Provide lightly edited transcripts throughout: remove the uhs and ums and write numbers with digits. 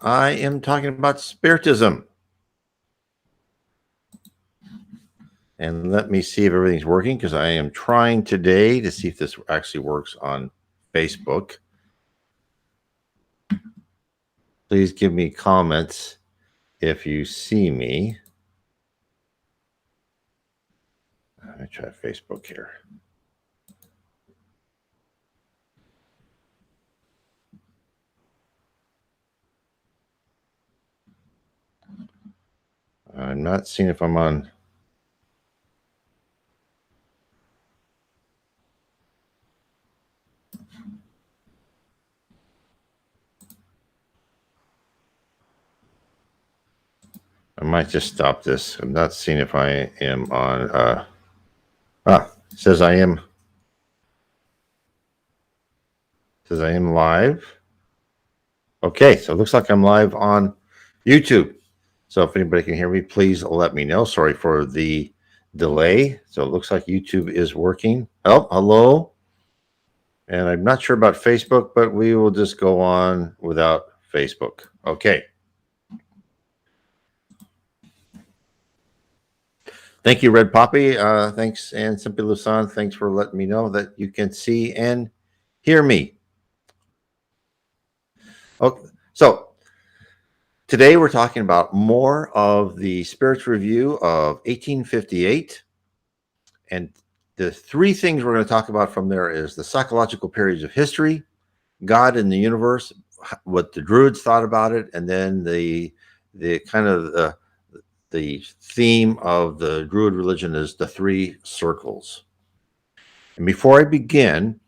I am talking about Spiritism. And let me see if everything's working, because I am trying today to see if this actually works on Facebook. Please give me comments if you see me. Let me try Facebook here. I'm not seeing if I'm on. I might just stop this. I'm not seeing if I am on. It says I am. Says I am live. Okay, so it looks like I'm live on YouTube. So if anybody can hear me, please let me know. Sorry for the delay. So it looks like YouTube is working. Oh, hello. And I'm not sure about Facebook, but we will just go on without Facebook. Okay. Thank you, Red Poppy. Thanks, and Simply Lusan. Thanks for letting me know that you can see and hear me. Okay, so today we're talking about more of the Spirits Review of 1858. And the three things we're going to talk about from there is the psychological periods of history, God and the universe, what the Druids thought about it, and then the kind of the theme of the Druid religion is the three circles. And before I begin,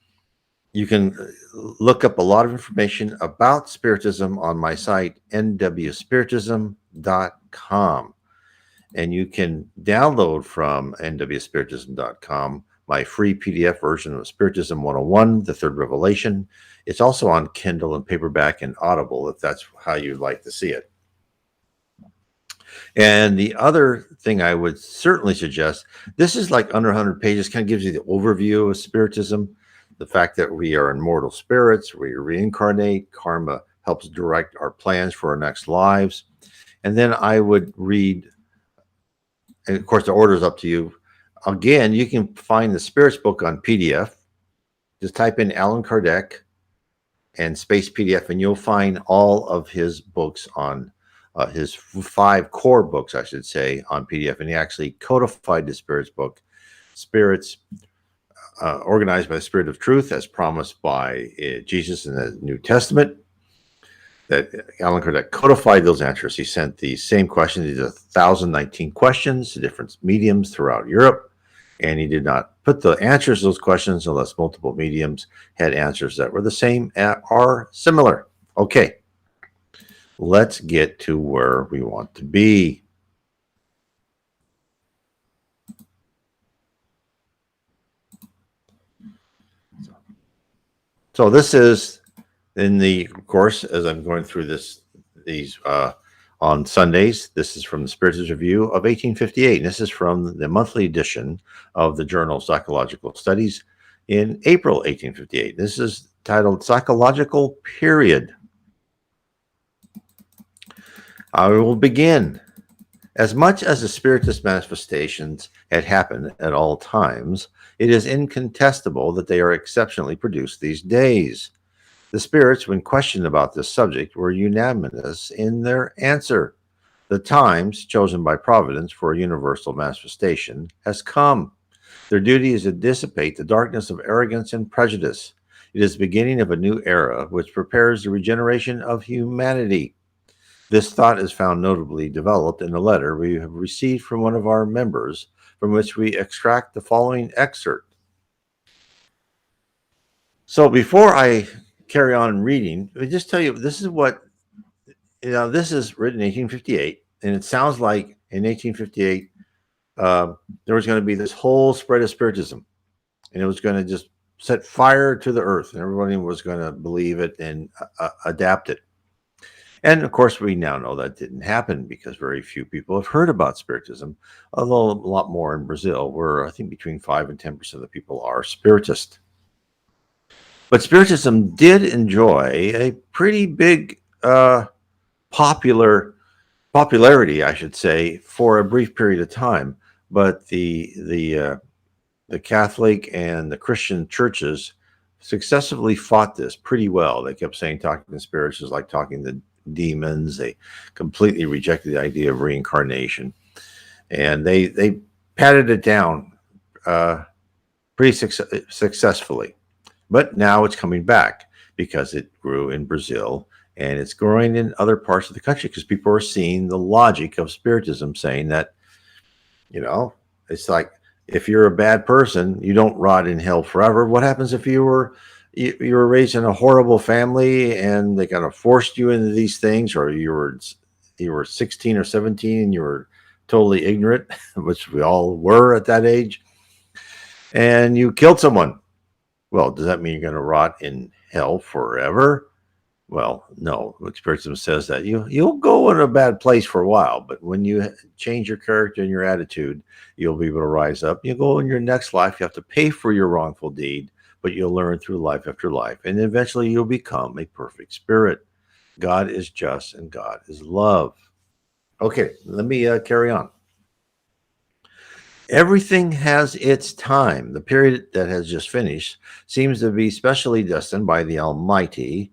you can look up a lot of information about Spiritism on my site, nwspiritism.com. And you can download from nwspiritism.com my free PDF version of Spiritism 101, The Third Revelation. It's also on Kindle and paperback and Audible, if that's how you'd like to see it. And the other thing I would certainly suggest, this is like under 100 pages, kind of gives you the overview of Spiritism, the fact that we are immortal spirits, we reincarnate, karma helps direct our plans for our next lives. And then I would read, and of course the order is up to you. Again, you can find the Spirits book on PDF. Just type in Allan Kardec and space PDF, and you'll find all of his books on his 5 core books, I should say, on PDF. And he actually codified the Spirits book, Spirits organized by the Spirit of Truth, as promised by Jesus in the New Testament. That Allan Kardec codified those answers. He sent the same questions. He did 1,019 questions to different mediums throughout Europe, and he did not put the answers to those questions unless multiple mediums had answers that were the same or similar. Okay, let's get to where we want to be. So this is in the course, as I'm going through these on Sundays. This is from the Spiritist Review of 1858. And this is from the monthly edition of the Journal of Psychological Studies in April 1858. This is titled Psychological Period. I will begin. As much as the Spiritist manifestations had happened at all times, it is incontestable that they are exceptionally produced these days. The spirits, when questioned about this subject, were unanimous in their answer. The times chosen by Providence for a universal manifestation has come. Their duty is to dissipate the darkness of arrogance and prejudice. It is the beginning of a new era which prepares the regeneration of humanity. This thought is found notably developed in a letter we have received from one of our members, from which we extract the following excerpt. So before I carry on reading, let me just tell you, this is what, this is written in 1858, and it sounds like in 1858, there was going to be this whole spread of Spiritism, and it was going to just set fire to the earth, and everybody was going to believe it and adapt it. And of course, we now know that didn't happen because very few people have heard about Spiritism, although a lot more in Brazil, where I think between 5 and 10% of the people are Spiritist. But Spiritism did enjoy a pretty big popularity, I should say, for a brief period of time. But the Catholic and the Christian churches successfully fought this pretty well. They kept saying talking to spirits is like talking to demons. They completely rejected the idea of reincarnation, and they patted it down pretty successfully. But now it's coming back because it grew in Brazil and it's growing in other parts of the country because people are seeing the logic of Spiritism, saying that, it's like, if you're a bad person, you don't rot in hell forever. What happens if you were raised in a horrible family and they kind of forced you into these things, or you were 16 or 17 and you were totally ignorant, which we all were at that age, and you killed someone? Well, does that mean you're going to rot in hell forever? Well, no. Spiritism says that you'll go in a bad place for a while, but when you change your character and your attitude, you'll be able to rise up. You go in your next life, you have to pay for your wrongful deed, but you'll learn through life after life, and eventually you'll become a perfect spirit. God is just and God is love. Okay, let me carry on. Everything has its time. The period that has just finished seems to be specially destined by the Almighty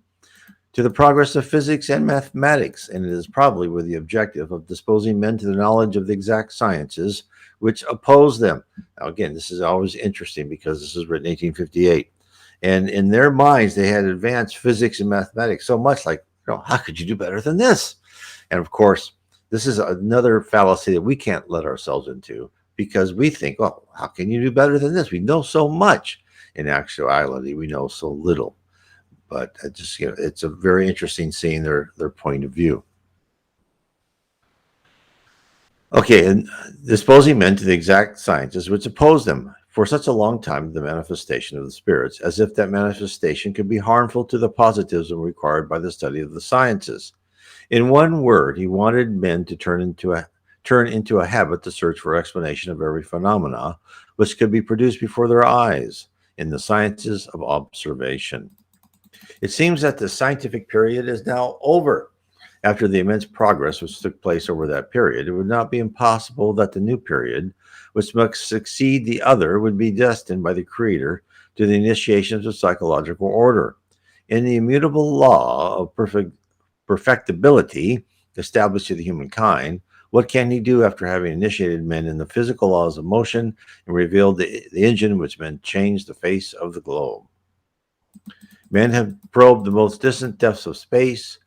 to the progress of physics and mathematics, and it is probably with the objective of disposing men to the knowledge of the exact sciences which oppose them. Now, again, this is always interesting because this was written in 1858, and in their minds, they had advanced physics and mathematics so much, like, how could you do better than this? And of course, this is another fallacy that we can't let ourselves into, because we think, well, how can you do better than this? We know so much. In actuality, we know so little. But it's a very interesting seeing their point of view. Okay, and disposing men to the exact sciences which oppose them for such a long time, the manifestation of the spirits, as if that manifestation could be harmful to the positivism required by the study of the sciences. In one word, he wanted men to turn into a habit to search for explanation of every phenomena which could be produced before their eyes in the sciences of observation. It seems that the scientific period is now over. After the immense progress which took place over that period, it would not be impossible that the new period, which must succeed the other, would be destined by the Creator to the initiation of the psychological order. In the immutable law of perfectibility established to the humankind, what can he do after having initiated men in the physical laws of motion and revealed the engine which meant change the face of the globe? Men have probed the most distant depths of space.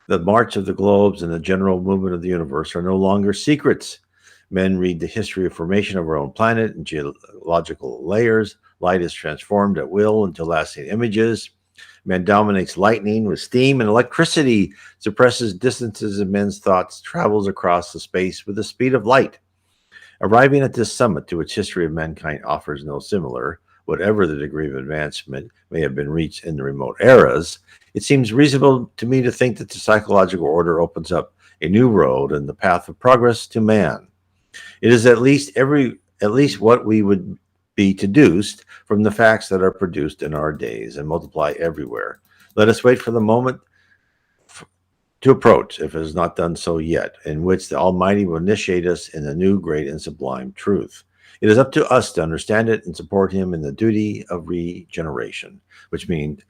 The march of the globes and the general movement of the universe are no longer secrets. Men read the history of formation of our own planet in geological layers. Light is transformed at will into lasting images. Man dominates lightning with steam, and electricity suppresses distances in men's thoughts, travels across the space with the speed of light. Arriving at this summit to which history of mankind offers no similar, whatever the degree of advancement may have been reached in the remote eras, it seems reasonable to me to think that the psychological order opens up a new road in the path of progress to man. It is at least what we would be deduced from the facts that are produced in our days and multiply everywhere. Let us wait for the moment to approach, if it has not done so yet, in which the Almighty will initiate us in the new, great, and sublime truth. It is up to us to understand it and support him in the duty of regeneration, which means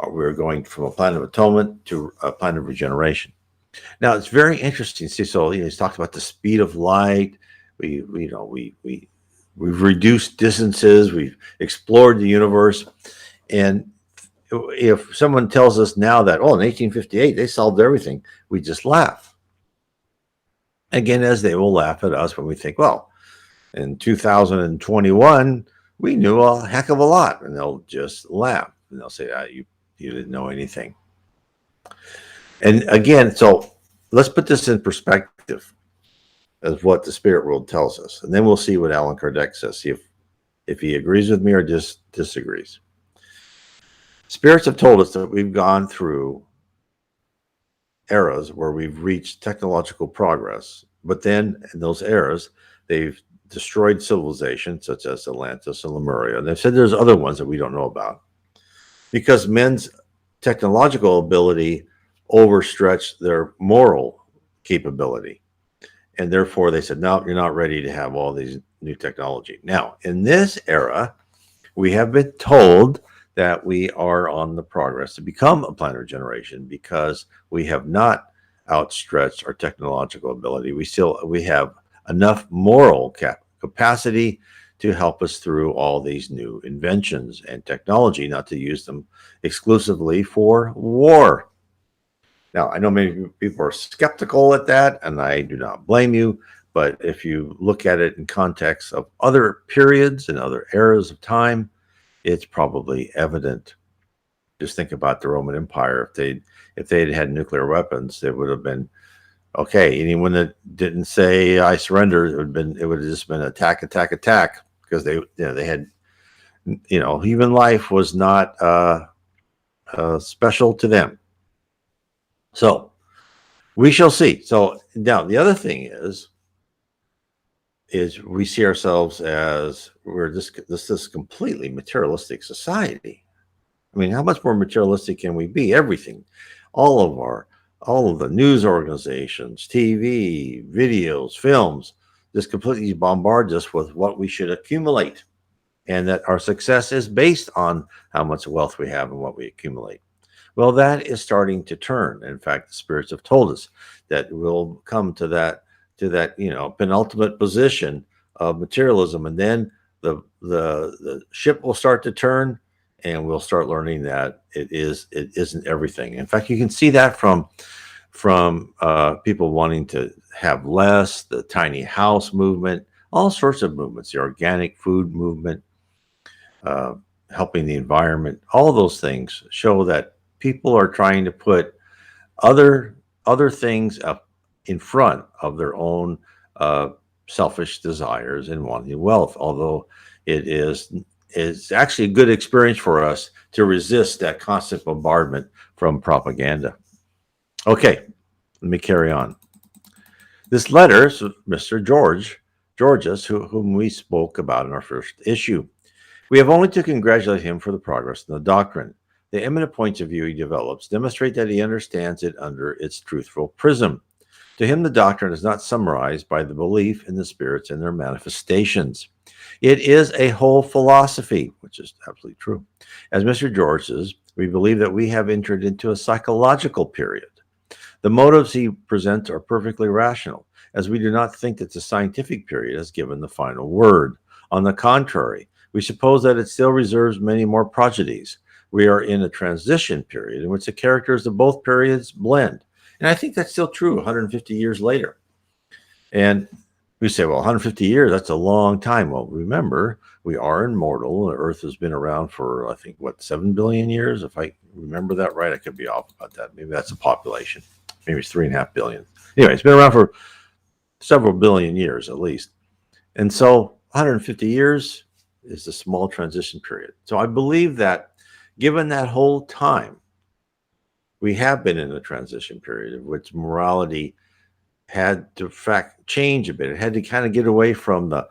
we're going from a plan of atonement to a plan of regeneration. Now, it's very interesting. See, so he's talked about the speed of light. We've reduced distances. We've explored the universe. And if someone tells us now that, in 1858, they solved everything, we just laugh. Again, as they will laugh at us when we think, well, in 2021, we knew a heck of a lot. And they'll just laugh. And they'll say, you didn't know anything. And again, so let's put this in perspective as what the spirit world tells us. And then we'll see what Allan Kardec says, see if he agrees with me or disagrees. Spirits have told us that we've gone through eras where we've reached technological progress, but then in those eras, they've destroyed civilizations such as Atlantis and Lemuria. And they've said there's other ones that we don't know about, because men's technological ability overstretch their moral capability. And therefore, they said, no, you're not ready to have all these new technology. Now, in this era, we have been told that we are on the progress to become a planetary generation because we have not outstretched our technological ability. We have enough moral capacity to help us through all these new inventions and technology, not to use them exclusively for war. Now, I know many people are skeptical at that, and I do not blame you. But if you look at it in context of other periods and other eras of time, it's probably evident. Just think about the Roman Empire. If they'd had nuclear weapons, it would have been okay. Anyone that didn't say "I surrender," it would have just been attack, attack, attack, because they had, human life was not special to them. So we shall see. So now the other thing is we see ourselves as we're this completely materialistic society. I mean, how much more materialistic can we be? Everything, all of the news organizations, TV, videos, films, just completely bombard us with what we should accumulate, and that our success is based on how much wealth we have and what we accumulate. Well, that is starting to turn. In fact, the spirits have told us that we'll come to that penultimate position of materialism, and then the ship will start to turn, and we'll start learning that it isn't everything. In fact, you can see that from people wanting to have less, the tiny house movement, all sorts of movements, the organic food movement, helping the environment. All those things show that people are trying to put other things up in front of their own selfish desires and wanting wealth. Although it is actually a good experience for us to resist that constant bombardment from propaganda. Okay, let me carry on. This letter is Mr. Georges, whom we spoke about in our first issue. We have only to congratulate him for the progress in the doctrine. The eminent points of view he develops demonstrate that he understands it under its truthful prism. To him, the doctrine is not summarized by the belief in the spirits and their manifestations. It is a whole philosophy, which is absolutely true. As Mr. George says, we believe that we have entered into a psychological period. The motives he presents are perfectly rational, as we do not think that the scientific period has given the final word. On the contrary, we suppose that it still reserves many more prodigies. We are in a transition period in which the characters of both periods blend. And I think that's still true 150 years later. And we say, well, 150 years, that's a long time. Well, remember, we are immortal. The Earth has been around for, I think, 7 billion years? If I remember that right, I could be off about that. Maybe that's a population. Maybe it's 3.5 billion. Anyway, it's been around for several billion years at least. And so 150 years is a small transition period. So I believe that given that whole time, we have been in a transition period in which morality had to change a bit. It had to kind of get away from the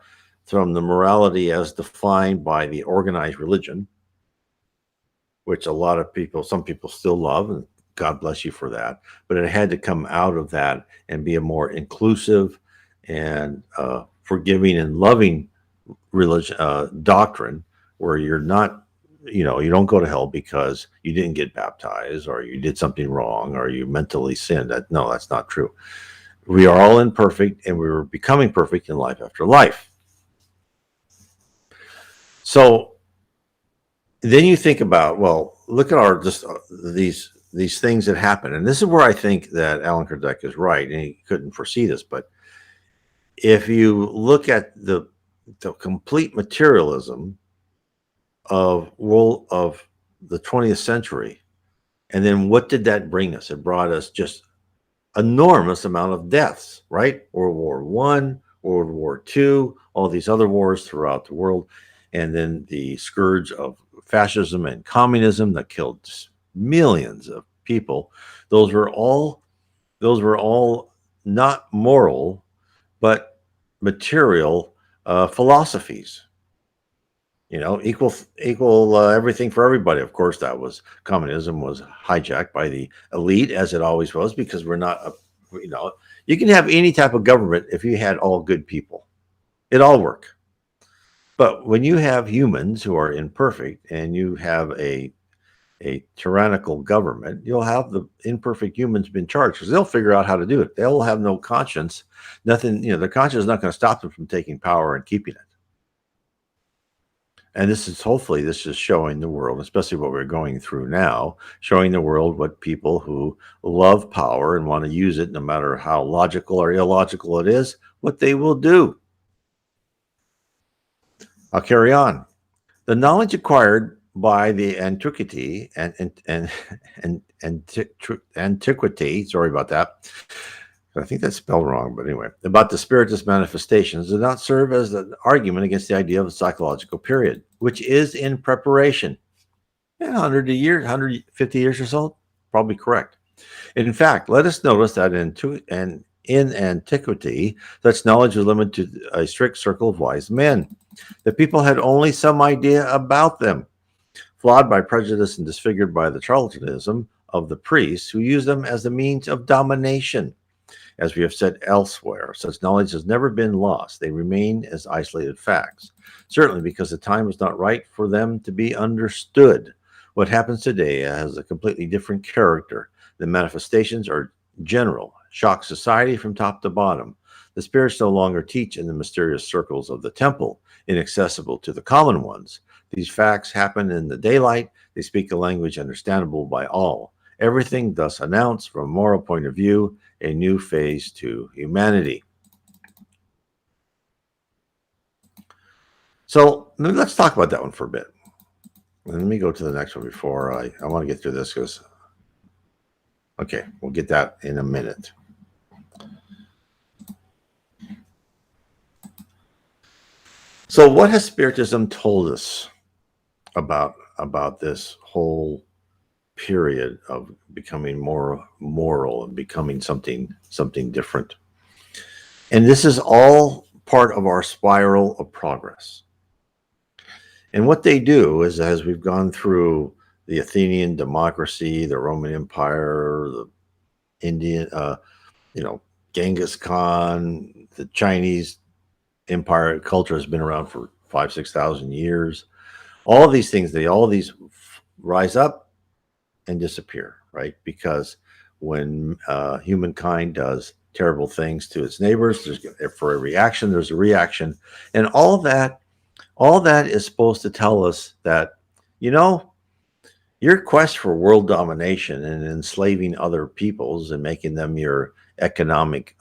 morality as defined by the organized religion, which some people still love, and God bless you for that. But it had to come out of that and be a more inclusive and forgiving and loving religion doctrine, where you're not, you don't go to hell because you didn't get baptized or you did something wrong or you mentally sinned. No, that's not true. We are all imperfect, and we were becoming perfect in life after life. So then you think about, well, look at these things that happen. And this is where I think that Allan Kardec is right, and he couldn't foresee this. But if you look at the complete materialism of the 20th century, and then what did that bring us? It brought us just enormous amount of deaths, right? World War I, World War II, all these other wars throughout the world, and then the scourge of fascism and communism that killed millions of people. Those were all not moral, but material philosophies. equal everything for everybody. Of course, that was communism was hijacked by the elite, as it always was, because we're not, you know, you can have any type of government if you had all good people. It all work. But when you have humans who are imperfect and you have a tyrannical government, you'll have the imperfect humans been charged because they'll figure out how to do it. They'll have no conscience. Nothing, their conscience is not going to stop them from taking power and keeping it. And hopefully this is showing the world, especially what we're going through now, showing the world what people who love power and want to use it, no matter how logical or illogical it is, what they will do. I'll carry on. The knowledge acquired by the antiquity antiquity, sorry about that. I think that's spelled wrong, but anyway, about the Spiritist manifestations did not serve as an argument against the idea of a psychological period, which is in preparation. 100 years, 150 years or so, probably correct. In fact, let us notice that in antiquity, such knowledge was limited to a strict circle of wise men. The people had only some idea about them, flawed by prejudice and disfigured by the charlatanism of the priests who used them as a means of domination. As we have said elsewhere, such knowledge has never been lost. They remain as isolated facts, certainly because the time is not right for them to be understood. What happens today has a completely different character. The manifestations are general, shock society from top to bottom. The spirits no longer teach in the mysterious circles of the temple, inaccessible to the common ones. These facts happen in the daylight. They speak a language understandable by all. Everything thus announced, from a moral point of view, a new phase to humanity. So let's talk about that one for a bit. Let me go to the next one before I want to get through this because, okay, we'll get that in a minute. So what has Spiritism told us about this whole period of becoming more moral and becoming something different? And this is all part of our spiral of progress. And what they do is, as we've gone through the Athenian democracy, the Roman Empire, the Indian, Genghis Khan, the Chinese empire culture has been around for 5,000-6,000 years. All these things, all these rise up and disappear, right? Because when humankind does terrible things to its neighbors, for a reaction, there's a reaction, and all that is supposed to tell us that, your quest for world domination and enslaving other peoples and making them your economic,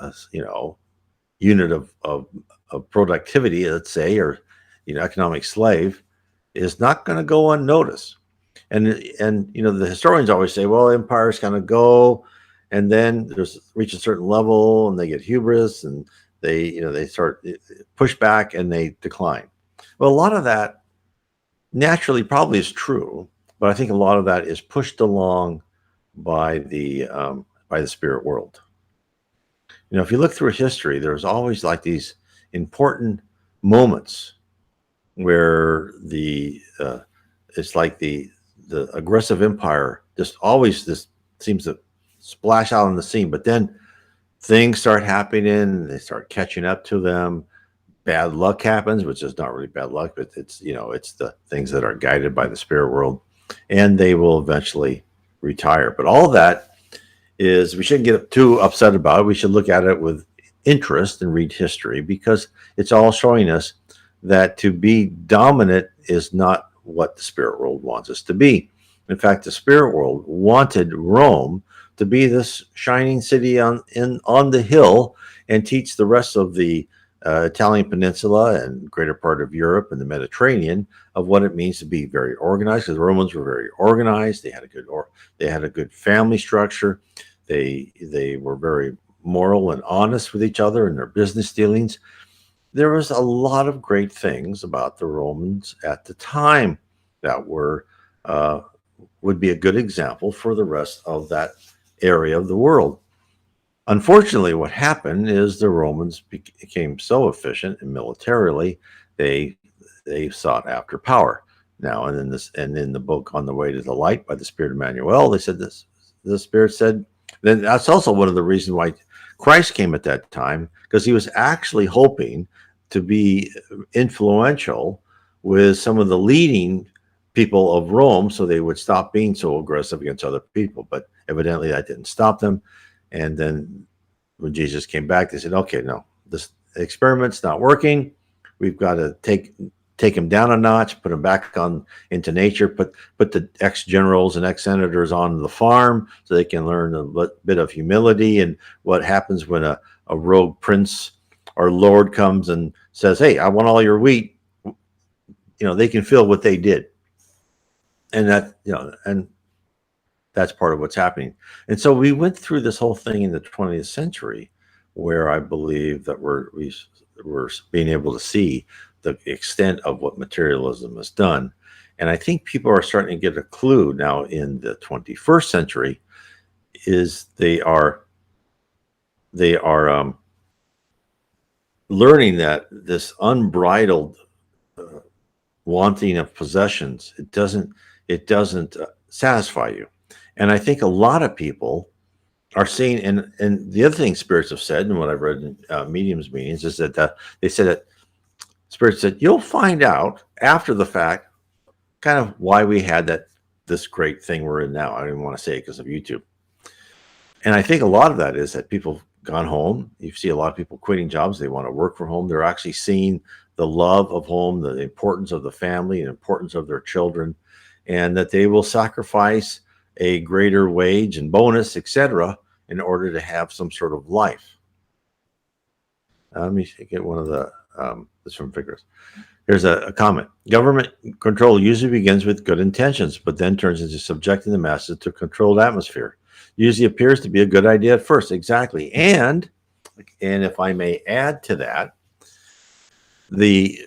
unit of productivity, let's say, or economic slave, is not going to go unnoticed. And the historians always say, well, empires kind of go, and then reach a certain level, and they get hubris, and they start push back and they decline. Well, a lot of that naturally probably is true, but I think a lot of that is pushed along by the spirit world. If you look through history, there's always like these important moments where it's like the aggressive empire just seems to splash out on the scene, but then things start happening and they start catching up to them. Bad luck happens, which is not really bad luck, but it's the things that are guided by the spirit world, and they will eventually retire. But all that is, we shouldn't get too upset about it. We should look at it with interest and read history, because it's all showing us that to be dominant is not what the spirit world wants us to be. In fact, the spirit world wanted Rome to be this shining city on the hill and teach the rest of the Italian peninsula and greater part of Europe and the Mediterranean of what it means to be very organized. Because the Romans were very organized. They had a good family structure. They were very moral and honest with each other in their business dealings. There was a lot of great things about the Romans at the time that would be a good example for the rest of that area of the world. Unfortunately, what happened is the Romans became so efficient and militarily, they they sought after power. Now, and in the book On the Way to the Light by the Spirit Emmanuel, they said this. The Spirit said, then that's also one of the reasons why Christ came at that time, because he was actually hoping to be influential with some of the leading people of Rome, so they would stop being so aggressive against other people. But evidently, that didn't stop them. And then when Jesus came back, they said, "Okay, no, this experiment's not working. We've got to take him down a notch, put him back on into nature, put the ex-generals and ex-senators on the farm so they can learn a bit of humility and what happens when a rogue prince or lord comes and says, 'Hey, I want all your wheat.' They can feel what they did." And and that's part of what's happening. And so we went through this whole thing in the 20th century where I believe that we're being able to see the extent of what materialism has done. And I think people are starting to get a clue now in the 21st century is they are learning that this unbridled wanting of possessions, it doesn't satisfy you. And I think a lot of people are seeing, and the other thing spirits have said, and what I've read in mediums meetings, is that they said that spirits said, you'll find out after the fact kind of why we had this great thing we're in now. I don't even want to say it because of YouTube. And I think a lot of that is that people have gone home. You see a lot of people quitting jobs. They want to work from home. They're actually seeing the love of home, the importance of the family, and importance of their children, and that they will sacrifice a greater wage and bonus, etc., in order to have some sort of life. Let me get one of the, this from Figures. Here's a comment. Government control usually begins with good intentions, but then turns into subjecting the masses to a controlled atmosphere. Usually appears to be a good idea at first. Exactly. And if I may add to that,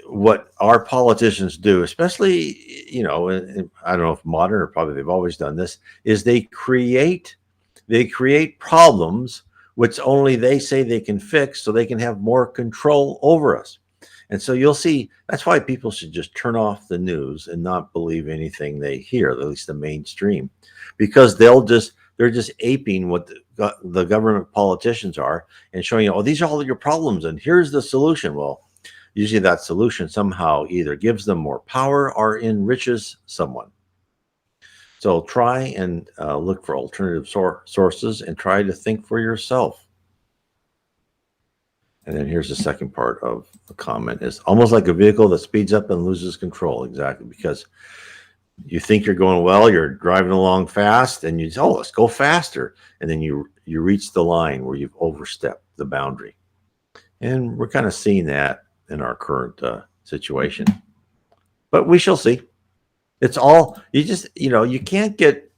what our politicians do, especially, I don't know if modern or probably they've always done this, is they create problems which only they say they can fix so they can have more control over us. And so you'll see, that's why people should just turn off the news and not believe anything they hear, at least the mainstream, because they're just aping what the government politicians are and showing you, oh, these are all your problems and here's the solution. Well, usually that solution somehow either gives them more power or enriches someone. So try and look for alternative sources and try to think for yourself. And then here's the second part of the comment is almost like a vehicle that speeds up and loses control. Exactly. Because you think you're going well, you're driving along fast and you say, oh, let's go faster. And then you reach the line where you've overstepped the boundary. And we're kind of seeing that in our current situation. But we shall see. It's all, you can't get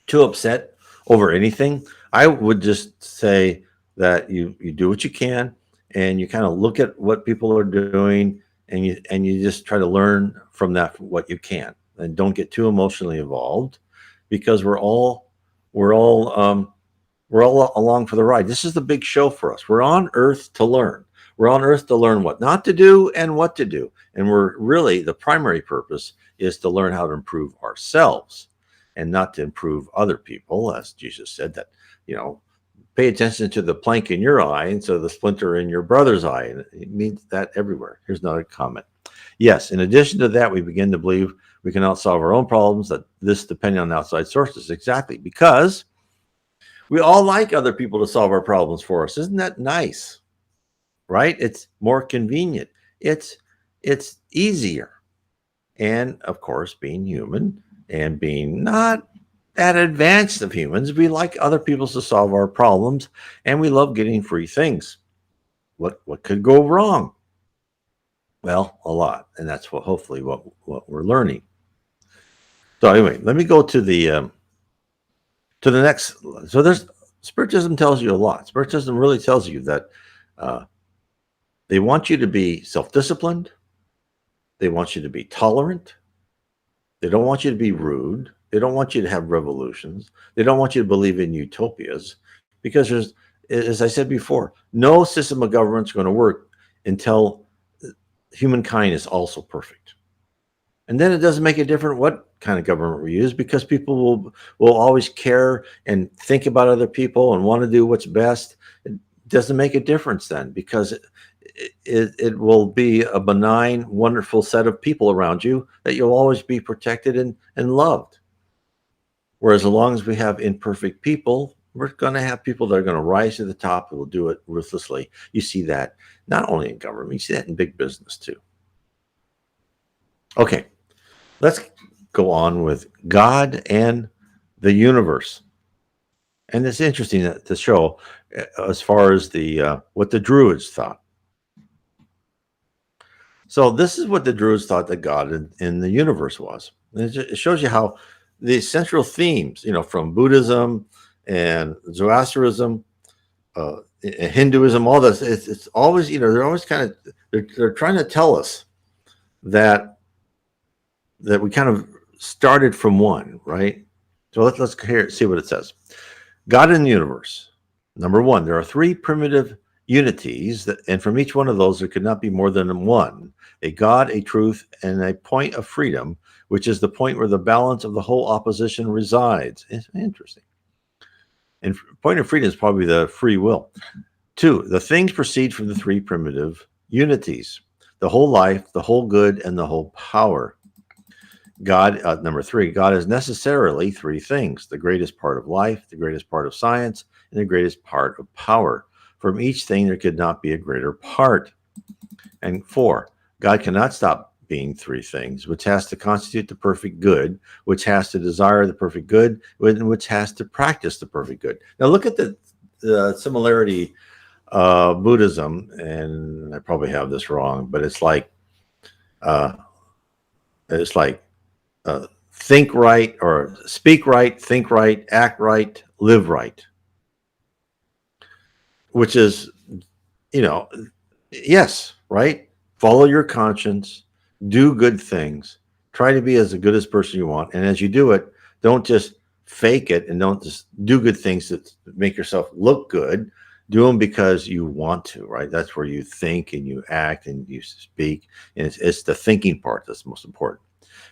too upset over anything. I would just say that you do what you can and you kind of look at what people are doing and you just try to learn from that what you can, and don't get too emotionally involved, because we're all along for the ride. This is the big show for us. We're on earth to learn. We're on earth to learn what not to do and what to do. And we're really, the primary purpose is to learn how to improve ourselves and not to improve other people. As Jesus said that, pay attention to the plank in your eye and so the splinter in your brother's eye. And it means that everywhere. Here's another comment. Yes, in addition to that, we begin to believe we cannot solve our own problems, that this depending on outside sources. Exactly. Because we all like other people to solve our problems for us. Isn't that nice? Right? It's more convenient. It's easier. And of course, being human and being not that advanced of humans, we like other people to solve our problems, and we love getting free things. What could go wrong? Well, a lot, and that's hopefully what we're learning. So anyway, let me go to the next. So there's Spiritism tells you a lot. Spiritism really tells you that they want you to be self-disciplined. They want you to be tolerant. They don't want you to be rude. They don't want you to have revolutions. They don't want you to believe in utopias, because there's, as I said before, no system of government is going to work until humankind is also perfect. And then it doesn't make a difference what kind of government we use, because people will always care and think about other people and want to do what's best. It doesn't make a difference then, because it will be a benign, wonderful set of people around you that you'll always be protected and loved. Whereas as long as we have imperfect people, we're going to have people that are going to rise to the top and will do it ruthlessly. You see that not only in government, you see that in big business too. Okay, let's go on with God and the universe. And it's interesting to show as far as the what the Druids thought. So this is what the Druids thought that God in the universe was. And it shows you how the central themes, from Buddhism and Zoroastrianism, Hinduism, all this, it's always, they're always kind of, they're trying to tell us that we kind of started from one, right? So let's see what it says. God in the universe. Number one, there are three primitive unities, and from each one of those there could not be more than one: a God, a truth, and a point of freedom, which is the point where the balance of the whole opposition resides. It's interesting. And point of freedom is probably the free will. Two, the things proceed from the three primitive unities: the whole life, the whole good, and the whole power. God, number three, God is necessarily three things: the greatest part of life, the greatest part of science, and the greatest part of power. From each thing there could not be a greater part. And four, God cannot stop being three things, which has to constitute the perfect good, which has to desire the perfect good, which has to practice the perfect good. Now look at the similarity of Buddhism, and I probably have this wrong, but it's like think right, or speak right, think right, act right, live right. Which is, yes, right? Follow your conscience, do good things, try to be as good as person you want. And as you do it, don't just fake it, and don't just do good things that make yourself look good. Do them because you want to, right? That's where you think and you act and you speak. And it's the thinking part that's most important.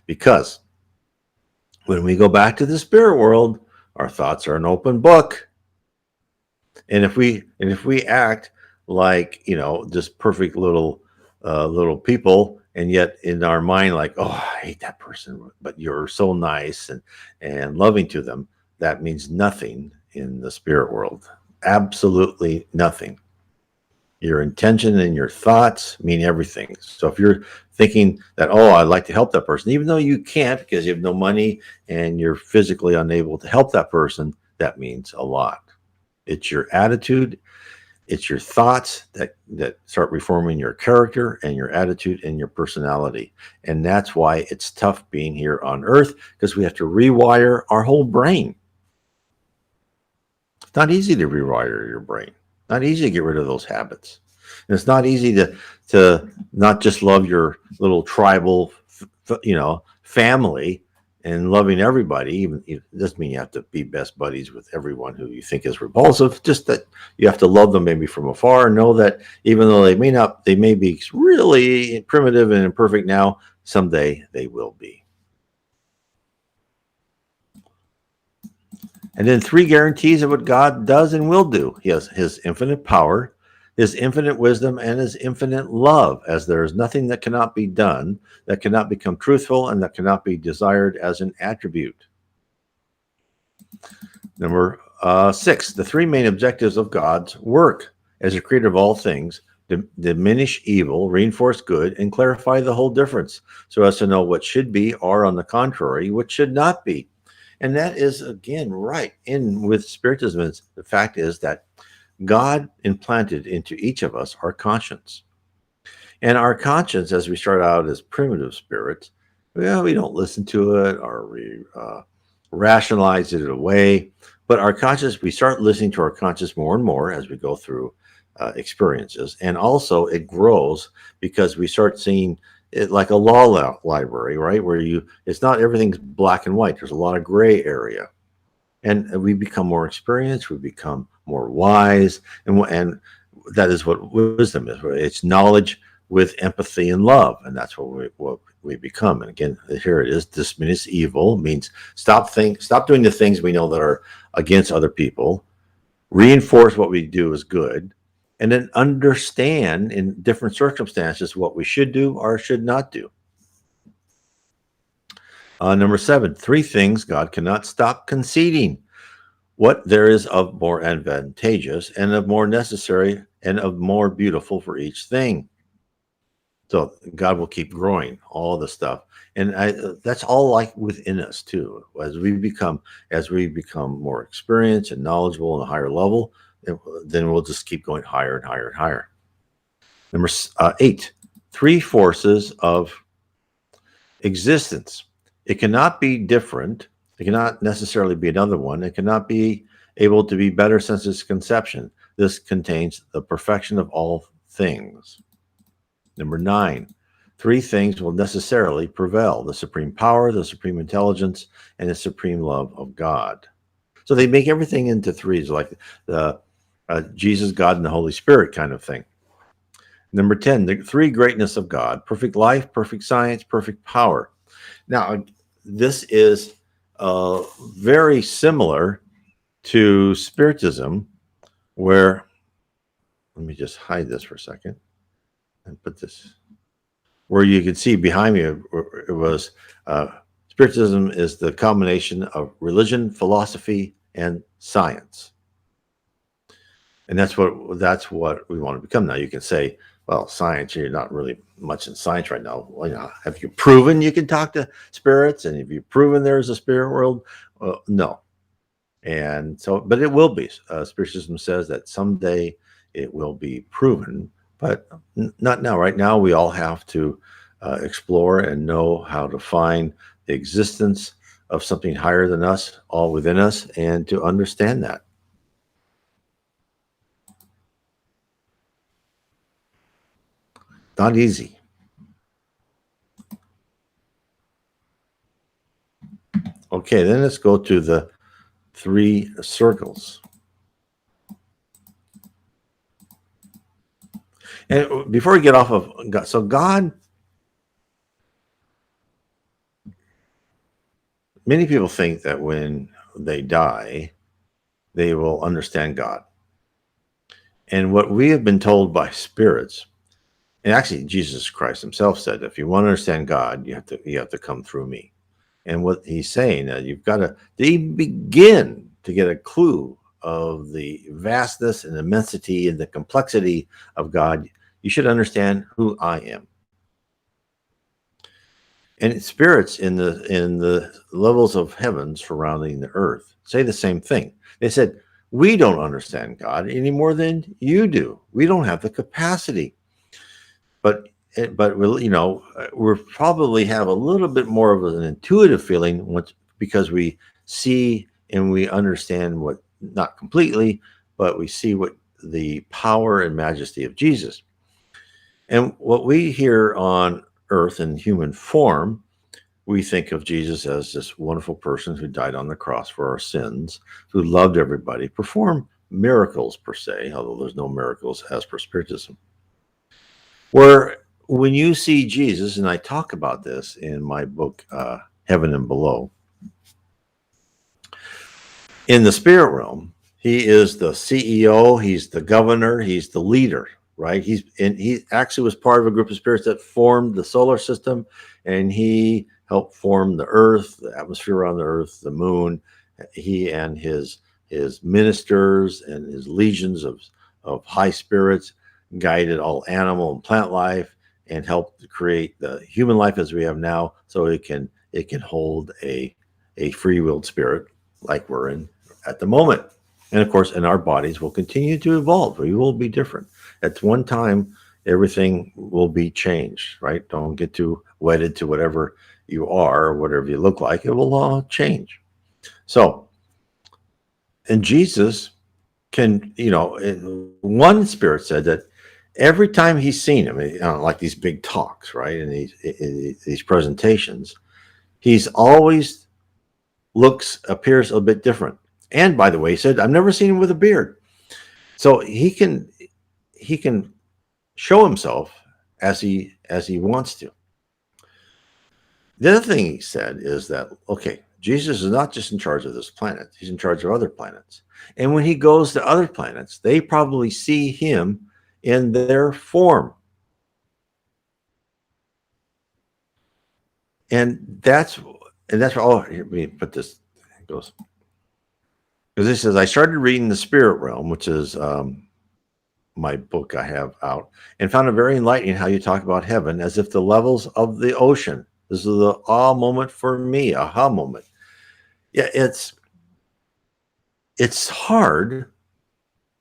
Because when we go back to the spirit world, our thoughts are an open book. And if we act like, just perfect little people, and yet in our mind, like, oh, I hate that person, but you're so nice and loving to them, that means nothing in the spirit world. Absolutely nothing. Your intention and your thoughts mean everything. So if you're thinking that, oh, I'd like to help that person, even though you can't because you have no money and you're physically unable to help that person, that means a lot. It's your attitude, it's your thoughts that start reforming your character and your attitude and your personality. And that's why it's tough being here on Earth, because we have to rewire our whole brain. It's not easy to rewire your brain. Not easy to get rid of those habits. And it's not easy to not just love your little tribal, family and loving everybody. Even it doesn't mean you have to be best buddies with everyone who you think is repulsive. Just that you have to love them maybe from afar, and know that even though they may be really primitive and imperfect now, someday they will be. And then three guarantees of what God does and will do. He has his infinite power, his infinite wisdom, and his infinite love, as there is nothing that cannot be done, that cannot become truthful, and that cannot be desired as an attribute. Number 6, the three main objectives of God's work as a creator of all things: diminish evil, reinforce good, and clarify the whole difference, so as to know what should be, or on the contrary, what should not be. And that is, again, right in with Spiritism. The fact is that God implanted into each of us our conscience. And our conscience, as we start out as primitive spirits, we don't listen to it, or we rationalize it away. But our conscience, we start listening to our conscience more and more as we go through experiences. And also it grows because we start seeing it like a law library, right? Where it's not everything's black and white. There's a lot of gray area. And we become more experienced, we become more wise, and that is what wisdom is. It's knowledge with empathy and love, and that's what we become. And again, here it is. Dismiss evil means stop doing the things we know that are against other people. Reinforce what we do is good, and then understand in different circumstances what we should do or should not do. Number 7, 3 things God cannot stop conceding: what there is of more advantageous and of more necessary and of more beautiful for each thing. So God will keep growing all the stuff, and that's all like within us too. As we become more experienced and knowledgeable on a higher level, then we'll just keep going higher and higher and higher. Number 8, 3 forces of existence. It cannot be different. It cannot necessarily be another one. It cannot be able to be better since its conception. This contains the perfection of all things. Number 9, 3 things will necessarily prevail: the supreme power, the supreme intelligence, and the supreme love of God. So they make everything into threes, like the Jesus, God, and the Holy Spirit kind of thing. Number 10, the 3 greatness of God: perfect life, perfect science, perfect power. Now, this is very similar to Spiritism, where, let me just hide this for a second and put this where you can see behind me. It was Spiritism is the combination of religion, philosophy, and science, and that's what we want to become. Now you can say, well, science, you're not really much in science right now. Well, have you proven you can talk to spirits, and have you proven there's a spirit world? No. And so, but it will be. Spiritism says that someday it will be proven, but not now. Right now, we all have to explore and know how to find the existence of something higher than us, all within us, and to understand that. Not easy. Okay, then let's go to the 3 circles. And before we get off of God, so God, many people think that when they die, they will understand God. And what we have been told by spirits, and actually Jesus Christ himself said, if you want to understand God, you have to come through me. And what he's saying, you've got to begin to get a clue of the vastness and immensity and the complexity of God. You should understand who I am. And spirits in the levels of heaven surrounding the earth say the same thing. They said, we don't understand God any more than you do. We don't have the capacity. But we'll, we probably have a little bit more of an intuitive feeling because we see and we understand what, not completely, but we see what the power and majesty of Jesus. And what we hear on earth in human form, we think of Jesus as this wonderful person who died on the cross for our sins, who loved everybody, performed miracles per se, although there's no miracles as per Spiritism. Where when you see Jesus, and I talk about this in my book, Heaven and Below, in the spirit realm, he is the CEO, he's the governor, he's the leader, right? He actually was part of a group of spirits that formed the solar system, and he helped form the earth, the atmosphere around the earth, the moon. He and his ministers and his legions of high spirits guided all animal and plant life and helped create the human life as we have now, so it can hold a free-willed spirit like we're in at the moment. And of course, and our bodies will continue to evolve. We will be different. At one time, everything will be changed, right? Don't get too wedded to whatever you are or whatever you look like. It will all change. So, and Jesus can, one spirit said that every time he's seen him, like these big talks, right, and these presentations, he's always appears a bit different. And by the way, he said, I've never seen him with a beard. So he can show himself as he wants to. The other thing he said is that, okay, Jesus is not just in charge of this planet, he's in charge of other planets. And when he goes to other planets, they probably see him in their form. And that's oh, here, let me put this. It goes, because he says, I started reading The Spirit Realm, which is my book I have out, and found it very enlightening how you talk about heaven as if the levels of the ocean. This is the aha moment for me, aha moment. Yeah, it's hard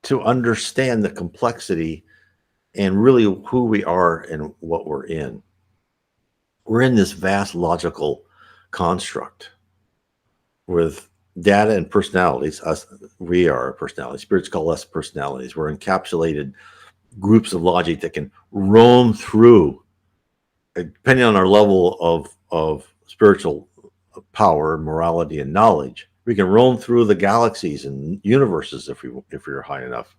to understand the complexity and really who we are and what we're in. We're in this vast logical construct with data and personalities. Us, we are personalities. Spirits call us personalities. We're encapsulated groups of logic that can roam through, depending on our level of spiritual power, morality, and knowledge. We can roam through the galaxies and universes if we're high enough,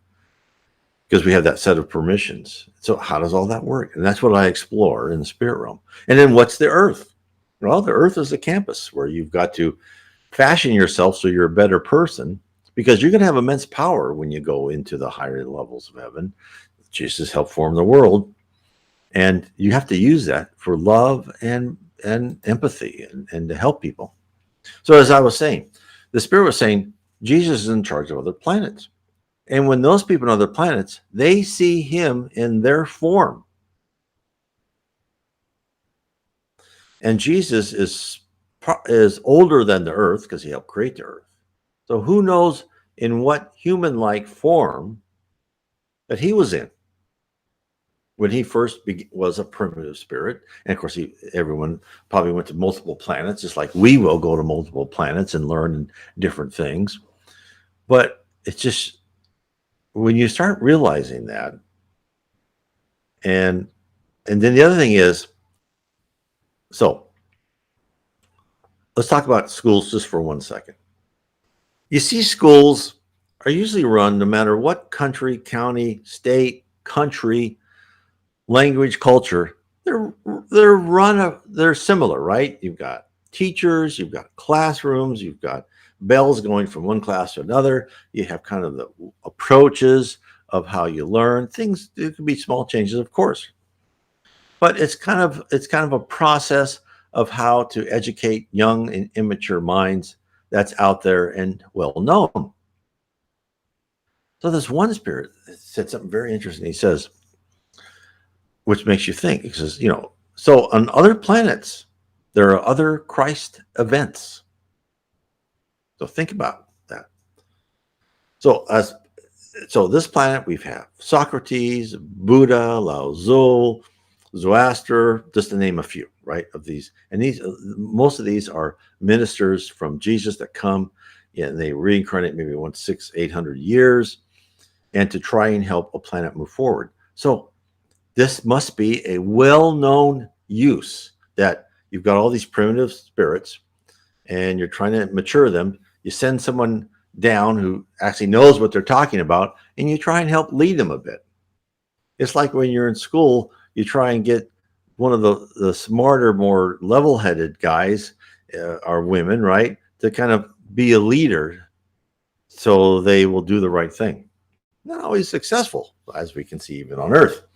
because we have that set of permissions. So how does all that work? And that's what I explore in the spirit realm. And then what's the earth? Well, the earth is a campus where you've got to fashion yourself so you're a better person, because you're going to have immense power when you go into the higher levels of heaven. Jesus helped form the world, and you have to use that for love and empathy and to help people. So as I was saying, the Spirit was saying Jesus is in charge of other planets. And when those people on other planets, they see him in their form. And Jesus is older than the earth because he helped create the earth. So who knows in what human-like form that he was in when he first was a primitive spirit. And of course, everyone probably went to multiple planets, just like we will go to multiple planets and learn different things. But it's just, when you start realizing that, and then the other thing is, so let's talk about schools just for 1 second. You see, schools are usually run, no matter what country, county, state, country, language, culture, they're similar, right? You've got teachers, you've got classrooms, you've got bells going from one class to another. You have kind of the approaches of how you learn things. There could be small changes, of course, but it's kind of a process of how to educate young and immature minds that's out there and well known. So this one spirit said something very interesting. He says, which makes you think. He says, so on other planets, there are other Christ events. So think about that. So this planet, we've had Socrates, Buddha, Lao Tzu, Zoroaster, just to name a few, right? Of these, and most of these are ministers from Jesus that come, and they reincarnate maybe once 600-800 years, and to try and help a planet move forward. So this must be a well-known use, that you've got all these primitive spirits and you're trying to mature them. You send someone down who actually knows what they're talking about, and you try and help lead them a bit. It's like when you're in school, you try and get one of the smarter, more level-headed guys or women, right, to kind of be a leader so they will do the right thing. Not always successful, as we can see even on Earth.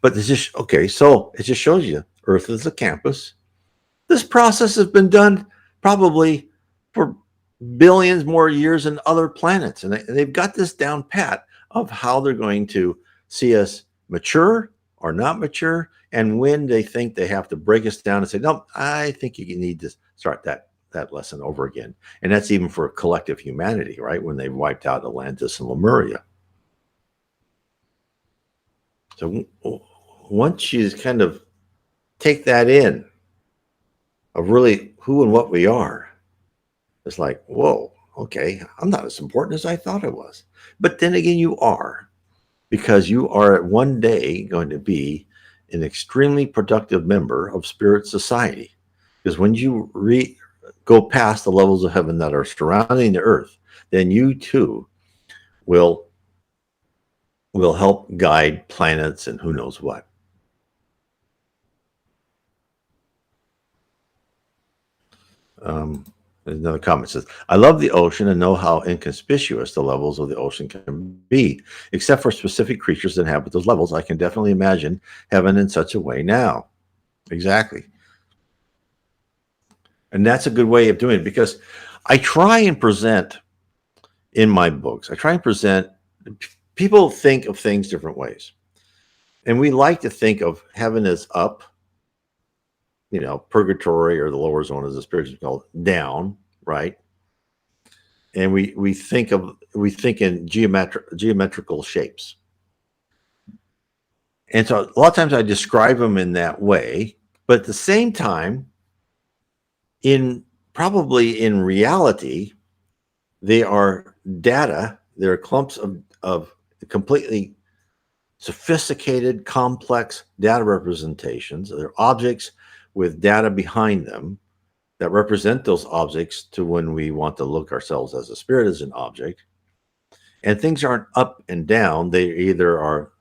But it's just, okay, so it just shows you Earth is a campus. This process has been done probably for billions more years in other planets. And they've got this down pat of how they're going to see us mature or not mature, and when they think they have to break us down and say, no, I think you need to start that lesson over again. And that's even for collective humanity, right? When they wiped out Atlantis and Lemuria. So once you kind of take that in of really who and what we are, it's like, whoa, okay, I'm not as important as I thought I was. But then again, you are, because you are one day going to be an extremely productive member of spirit society. Because when you go past the levels of heaven that are surrounding the earth, then you too will help guide planets and who knows what. There's another comment that says, I love the ocean and know how inconspicuous the levels of the ocean can be. Except for specific creatures that inhabit those levels, I can definitely imagine heaven in such a way now. Exactly. And that's a good way of doing it, because I try and present in my books, people think of things different ways. And we like to think of heaven as up, purgatory, or the lower zone, as the spirits called, down, right? And we think in geometrical shapes. And so a lot of times I describe them in that way, but at the same time, probably in reality, they are data. They're clumps of completely sophisticated, complex data representations. They're objects with data behind them that represent those objects to when we want to look ourselves as a spirit as an object. And things aren't up and down. They either are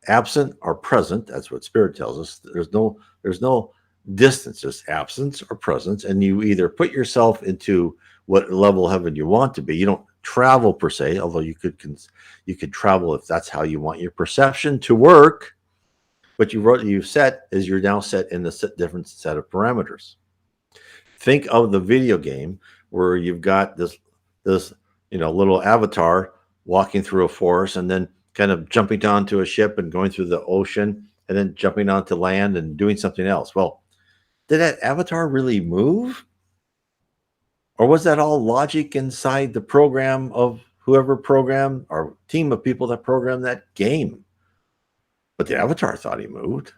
absent or present. That's what spirit tells us. There's no distance, just absence or presence. And you either put yourself into what level of heaven you want to be. You don't travel per se, although you could travel if that's how you want your perception to work. But you're now set in a different set of parameters. Think of the video game where you've got this little avatar walking through a forest and then kind of jumping onto a ship and going through the ocean and then jumping onto land and doing something else. Well, did that avatar really move? Or was that all logic inside the program of whoever programmed, or team of people that programmed that game? But the avatar thought he moved,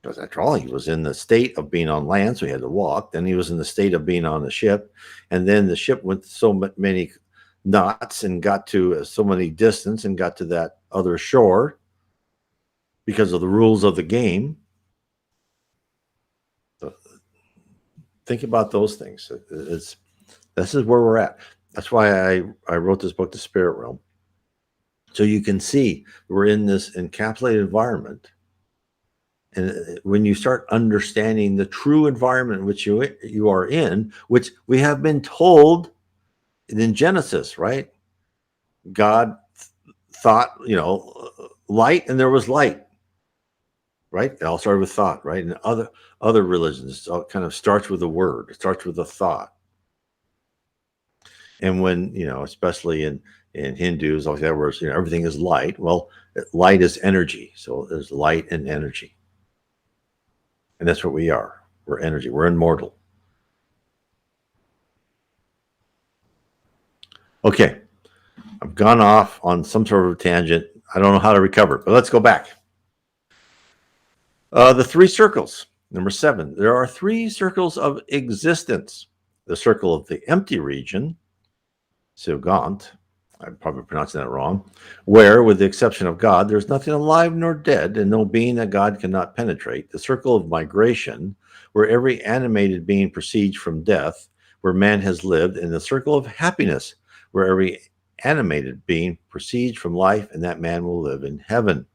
because after all, he was in the state of being on land, so he had to walk. Then he was in the state of being on the ship. And then the ship went so many knots and got to so many distance and got to that other shore because of the rules of the game. So think about those things. This is where we're at. That's why I wrote this book, The Spirit Realm. So you can see we're in this encapsulated environment. And when you start understanding the true environment which you are in, which we have been told in Genesis, right? God thought, light, and there was light, right? It all started with thought, right? And other religions, it all kind of starts with a word. It starts with a thought. And when, especially in Hindus, like that, where everything is light. Well, light is energy. So there's light and energy. And that's what we are. We're energy. We're immortal. Okay. I've gone off on some sort of tangent. I don't know how to recover it, but let's go back. The three circles. Number 7. There are 3 circles of existence. The circle of the empty region, Silgant, I'm probably pronouncing that wrong, where, with the exception of God, there's nothing alive nor dead, and no being that God cannot penetrate. The circle of migration, where every animated being proceeds from death, where man has lived. And the circle of happiness, where every animated being proceeds from life, and that man will live in heaven.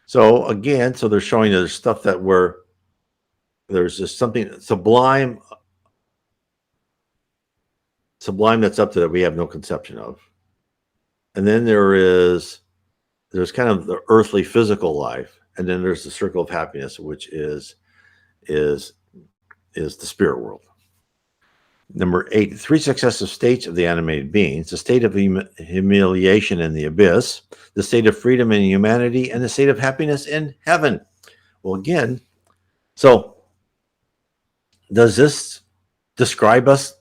So again, they're showing there's stuff there's just something sublime that's up to that we have no conception of. And then there's kind of the earthly physical life, and then there's the circle of happiness, which is the spirit world. Number 8, 3 successive states of the animated beings: the state of humiliation in the abyss, the state of freedom in humanity, and the state of happiness in heaven. Well, again, so does this describe us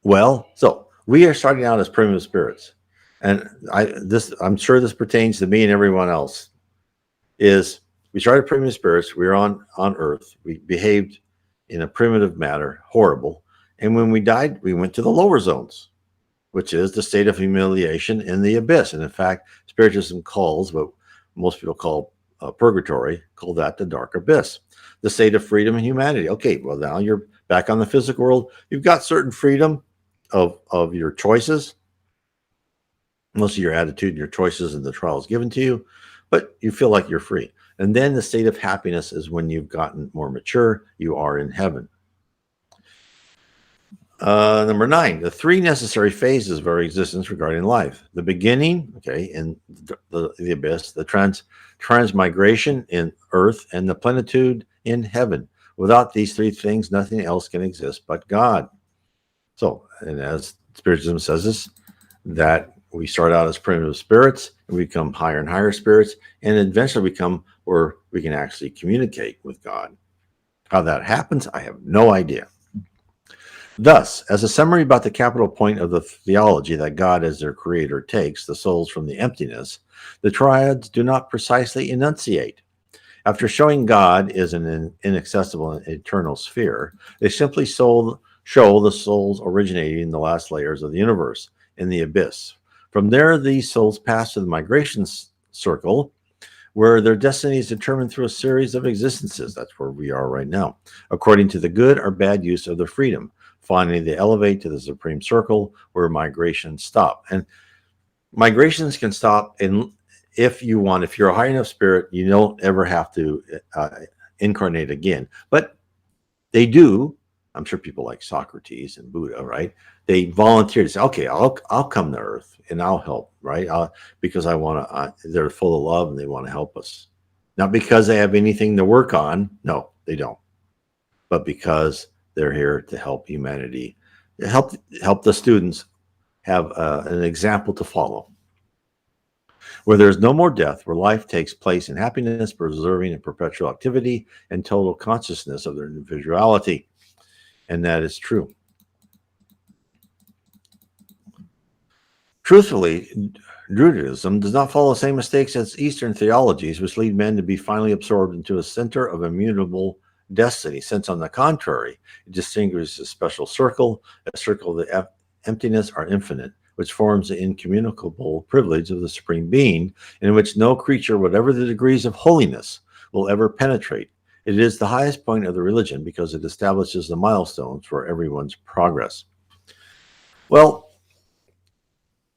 well? So we are starting out as primitive spirits, and I'm sure this pertains to me and everyone else. Is we started primitive spirits. We were on Earth. We behaved in a primitive manner, horrible. And when we died, we went to the lower zones, which is the state of humiliation in the abyss. And in fact, Spiritism calls what most people call purgatory, call that the dark abyss, the state of freedom and humanity. Okay, well, now you're back on the physical world. You've got certain freedom of your choices, most of your attitude and your choices and the trials given to you, but you feel like you're free. And then the state of happiness is when you've gotten more mature, you are in heaven. Number 9, the 3 necessary phases of our existence regarding life. The beginning, okay, in the abyss, the transmigration in earth, and the plenitude in heaven. Without these 3 things, nothing else can exist but God. So, and as Spiritism says this, that we start out as primitive spirits, and we become higher and higher spirits, and eventually become where we can actually communicate with God. How that happens, I have no idea. Thus, as a summary about the capital point of the theology that God as their creator takes the souls from the emptiness, the triads do not precisely enunciate. After showing God is an inaccessible and eternal sphere, they simply show the souls originating in the last layers of the universe, in the abyss. From there, these souls pass to the migration circle, where their destiny is determined through a series of existences. That's where we are right now, according to the good or bad use of their freedom. Finally, they elevate to the supreme circle, where migrations stop. And migrations can stop if you want. If you're a high enough spirit, you don't ever have to incarnate again. But they do. I'm sure people like Socrates and Buddha, right? They volunteer to say, okay, I'll come to Earth and I'll help, right? Because I want to. They're full of love and they want to help us, not because they have anything to work on. No, they don't. But because they're here to help humanity, help the students have an example to follow, where there's no more death, where life takes place in happiness, preserving and perpetual activity and total consciousness of their individuality. And that is true. Truthfully, Druidism does not follow the same mistakes as Eastern theologies, which lead men to be finally absorbed into a center of immutable destiny, since on the contrary, it distinguishes a special circle, a circle of the emptiness or infinite, which forms the incommunicable privilege of the Supreme Being, in which no creature, whatever the degrees of holiness, will ever penetrate. It is the highest point of the religion because it establishes the milestones for everyone's progress. Well,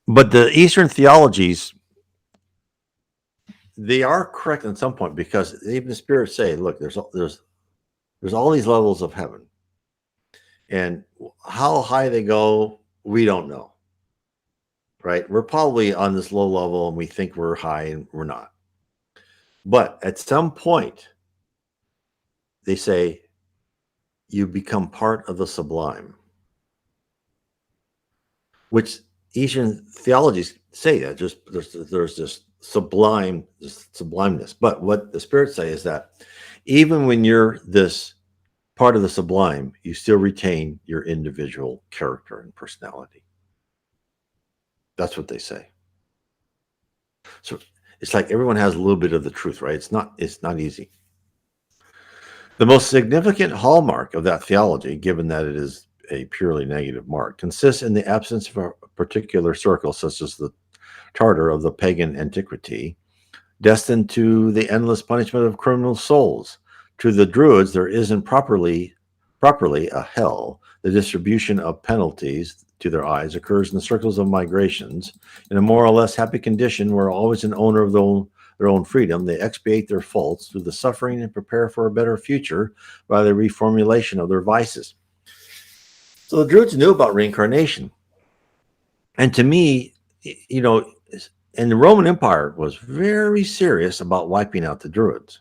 but the Eastern theologies, they are correct at some point, because even the spirits say, look, there's all these levels of heaven, and how high they go, we don't know, right? We're probably on this low level and we think we're high and we're not. But at some point, they say you become part of the sublime, which Eastern theologies say that just there's this sublimeness. But what the spirits say is that even when you're this part of the sublime, you still retain your individual character and personality. That's what they say. So it's like everyone has a little bit of the truth, right? It's not easy. The most significant hallmark of that theology, given that it is a purely negative mark, consists in the absence of a particular circle, such as the Tartar of the pagan antiquity, destined to the endless punishment of criminal souls. To the Druids, there isn't properly a hell. The distribution of penalties to their eyes occurs in the circles of migrations, in a more or less happy condition where always an owner of their own freedom. They expiate their faults through the suffering and prepare for a better future by the reformulation of their vices. So the Druids knew about reincarnation. And to me, and the Roman Empire was very serious about wiping out the Druids.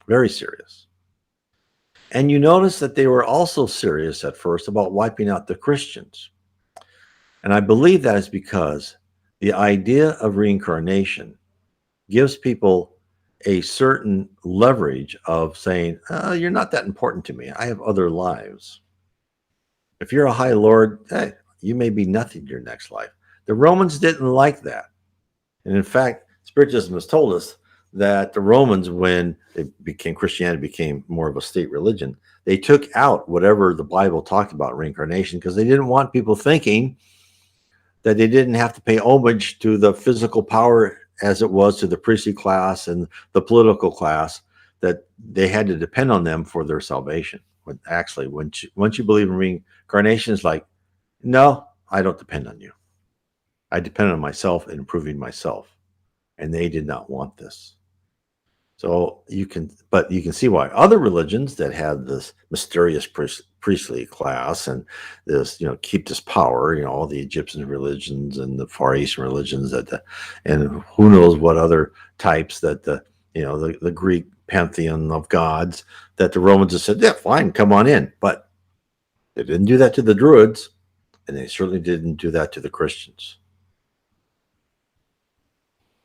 Very serious. And you notice that they were also serious at first about wiping out the Christians. And I believe that is because the idea of reincarnation gives people a certain leverage of saying, you're not that important to me. I have other lives. If you're a high lord, hey, you may be nothing in your next life. The Romans didn't like that. And in fact, Spiritism has told us that the Romans, when Christianity became more of a state religion, they took out whatever the Bible talked about reincarnation, because they didn't want people thinking that they didn't have to pay homage to the physical power as it was to the priestly class and the political class, that they had to depend on them for their salvation. When actually, once you believe in reincarnation, it's like, no, I don't depend on you. I depend on myself and improving myself. And they did not want this. So you can see why other religions that had this mysterious priestly class, and this, keep this power, all the Egyptian religions and the Far Eastern religions and who knows what other types that the Greek pantheon of gods, that the Romans just said, yeah, fine, come on in. But they didn't do that to the Druids, and they certainly didn't do that to the Christians.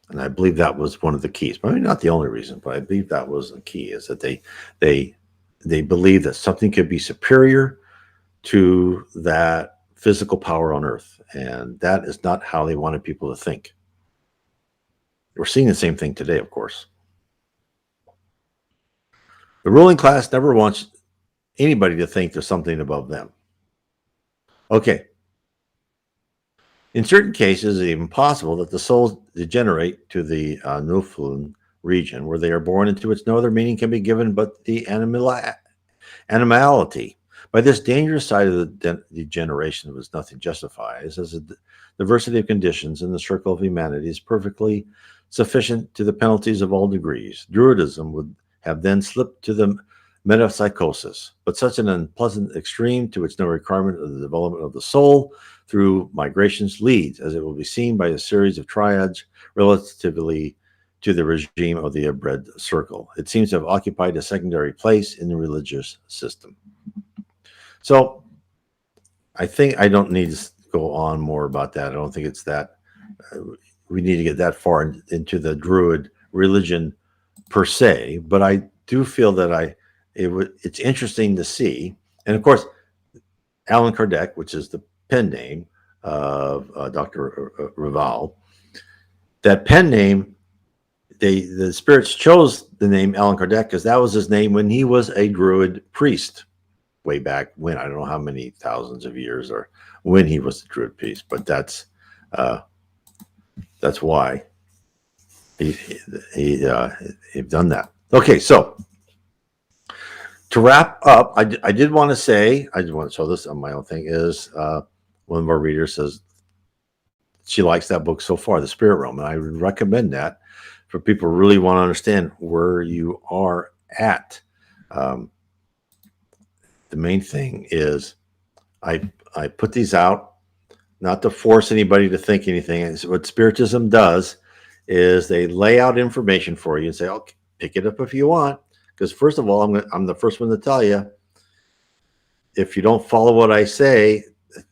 And I believe that was one of the keys. Maybe not the only reason, but I believe that was the key, is that they believed that something could be superior to that physical power on earth. And that is not how they wanted people to think. We're seeing the same thing today, of course. The ruling class never wants anybody to think there's something above them. Okay. In certain cases, it's even possible that the souls degenerate to the Nuflun region, where they are born, into which no other meaning can be given but the animality. By this dangerous side of the degeneration was nothing justifies, as a diversity of conditions in the circle of humanity is perfectly sufficient to the penalties of all degrees. Druidism would have then slipped to the metapsychosis, but such an unpleasant extreme to which no requirement of the development of the soul through migrations leads, as it will be seen by a series of triads relatively to the regime of the inbred circle. It seems to have occupied a secondary place in the religious system. So I think I don't need to go on more about that. I don't think it's that we need to get that far into the Druid religion per se, but I do feel that it's interesting to see. And of course, Allan Kardec, which is the pen name of Dr. Raval, that pen name, the spirits chose the name Allan Kardec because that was his name when he was a Druid priest way back when. I don't know how many thousands of years or when he was a Druid priest, but that's why he done that. Okay, so to wrap up, I did want to say, I just want to show this on my own thing, is one of our readers says she likes that book so far, The Spirit Realm, and I would recommend that for people who really want to understand where you are at. The main thing is I put these out not to force anybody to think anything. And what Spiritism does is they lay out information for you and say, okay, pick it up if you want. Because first of all, I'm the first one to tell you, if you don't follow what I say,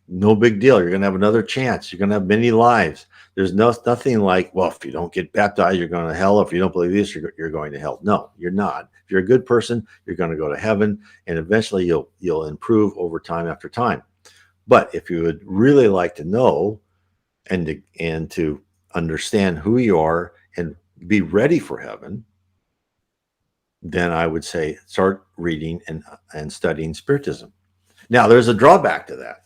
no big deal. You're going to have another chance. You're going to have many lives. There's nothing like, well, if you don't get baptized, you're going to hell. If you don't believe this, you're going to hell. No, you're not. If you're a good person, you're going to go to heaven, and eventually you'll improve over time after time. But if you would really like to know and to understand who you are and be ready for heaven, then I would say start reading and studying Spiritism. Now, there's a drawback to that.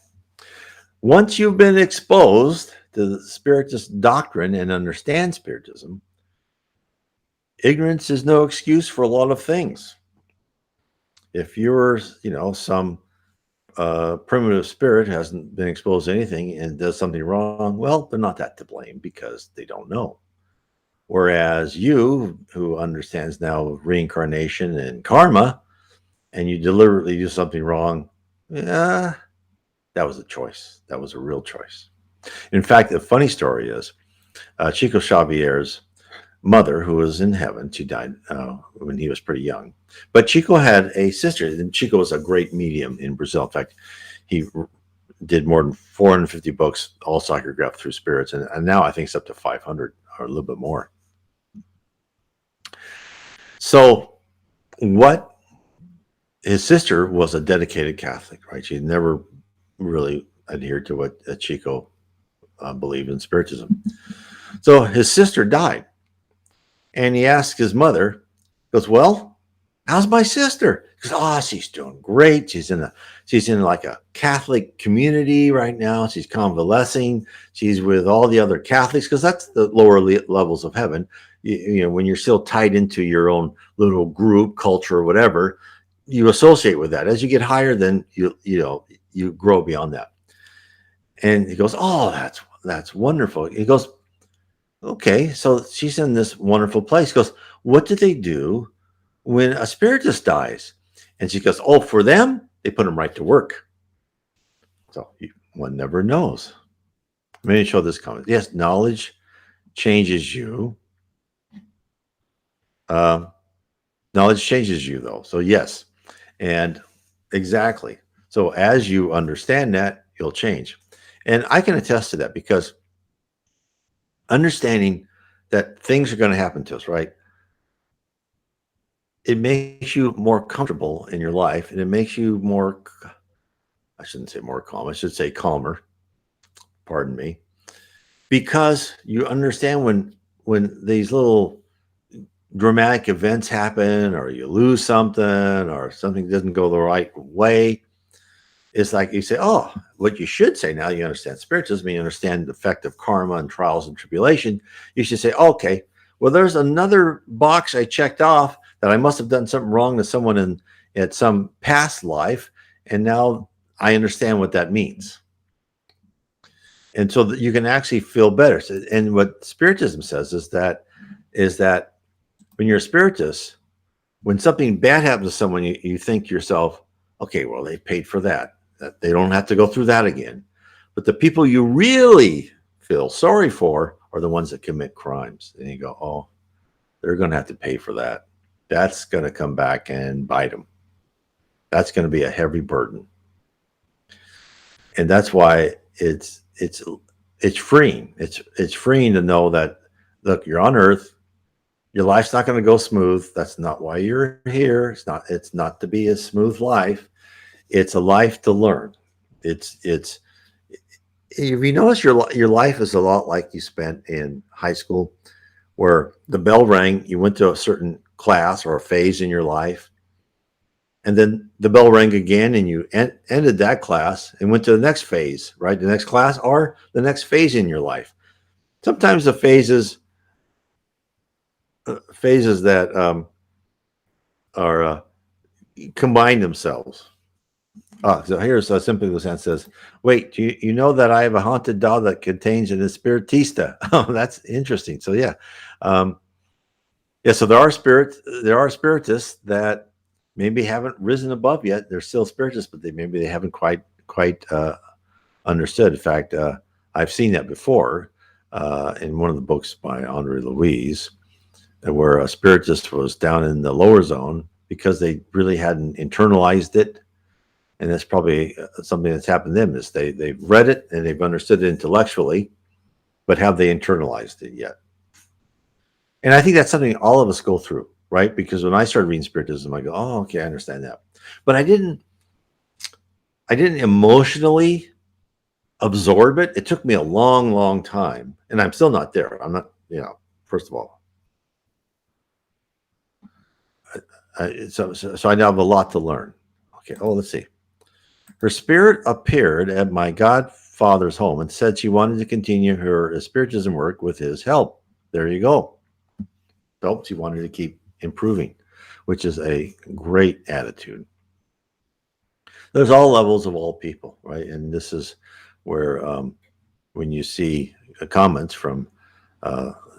Once you've been exposed to the Spiritist doctrine and understand Spiritism, ignorance is no excuse for a lot of things. If you're, some primitive spirit hasn't been exposed to anything and does something wrong, well, they're not that to blame because they don't know. Whereas you, who understands now reincarnation and karma, and you deliberately do something wrong, that was a choice. That was a real choice. In fact, the funny story is Chico Xavier's mother, who was in heaven, she died when he was pretty young. But Chico had a sister, and Chico was a great medium in Brazil. In fact, he did more than 450 books, all psychographed through spirits, and now I think it's up to 500 or a little bit more. So his sister was a dedicated Catholic, right? She never really adhered to what Chico believed in Spiritism. So his sister died, and he asked his mother, goes, well, how's my sister? He goes, she's doing great. She's in like a Catholic community right now. She's convalescing. She's with all the other Catholics, because that's the lower levels of heaven. When you're still tied into your own little group, culture, or whatever, you associate with that. As you get higher, then you grow beyond that. And he goes, that's wonderful. He goes, okay, so she's in this wonderful place. He goes, what do they do when a spiritist dies? And she goes, for them, they put them right to work. So one never knows. Let me show this comment. Yes, knowledge changes you. Knowledge changes you, though. So yes, and exactly. So as you understand that, you'll change. And I can attest to that because understanding that things are going to happen to us, right? It makes you more comfortable in your life, and it makes you more, I shouldn't say more calm, I should say calmer, pardon me, because you understand when these little dramatic events happen, or you lose something, or something doesn't go the right way. It's like you say, oh, what you should say now, you understand Spiritism, you understand the effect of karma and trials and tribulation. You should say, okay, well, there's another box I checked off that I must have done something wrong to someone at some past life, and now I understand what that means. And so that you can actually feel better. And what Spiritism says is that when you're a Spiritist, when something bad happens to someone, you think to yourself, okay, well, they paid for that. They don't have to go through that again. But the people you really feel sorry for are the ones that commit crimes. And you go, oh, they're going to have to pay for that. That's going to come back and bite them. That's going to be a heavy burden. And that's why it's freeing. It's freeing to know that, look, you're on Earth. Your life's not going to go smooth. That's not why you're here. It's not to be a smooth life. It's a life to learn. It's if you notice your life is a lot like you spent in high school, where the bell rang, you went to a certain class or a phase in your life, and then the bell rang again and you ended that class and went to the next phase, right? The next class or the next phase in your life. Sometimes the phases that are combine themselves. So here's Simply Lucian says, wait, you know that I have a haunted doll that contains an Spiritista? Oh, that's interesting. So yeah. So there are spiritists that maybe haven't risen above yet. They're still spiritists, but maybe they haven't quite understood. In fact, I've seen that before in one of the books by Andre Louise, where a spiritist was down in the lower zone because they really hadn't internalized it. And that's probably something that's happened to them, is they've read it and they've understood it intellectually, but have they internalized it yet? And I think that's something all of us go through, right? Because when I started reading Spiritism, I go, oh, okay, I understand that. But I didn't emotionally absorb it. It took me a long, long time. And I'm still not there. I'm not, first of all. So I now have a lot to learn. Okay, let's see. Her spirit appeared at my godfather's home and said she wanted to continue her Spiritism work with his help. There you go. So she wanted to keep improving, which is a great attitude. There's all levels of all people, right? And this is where when you see comments from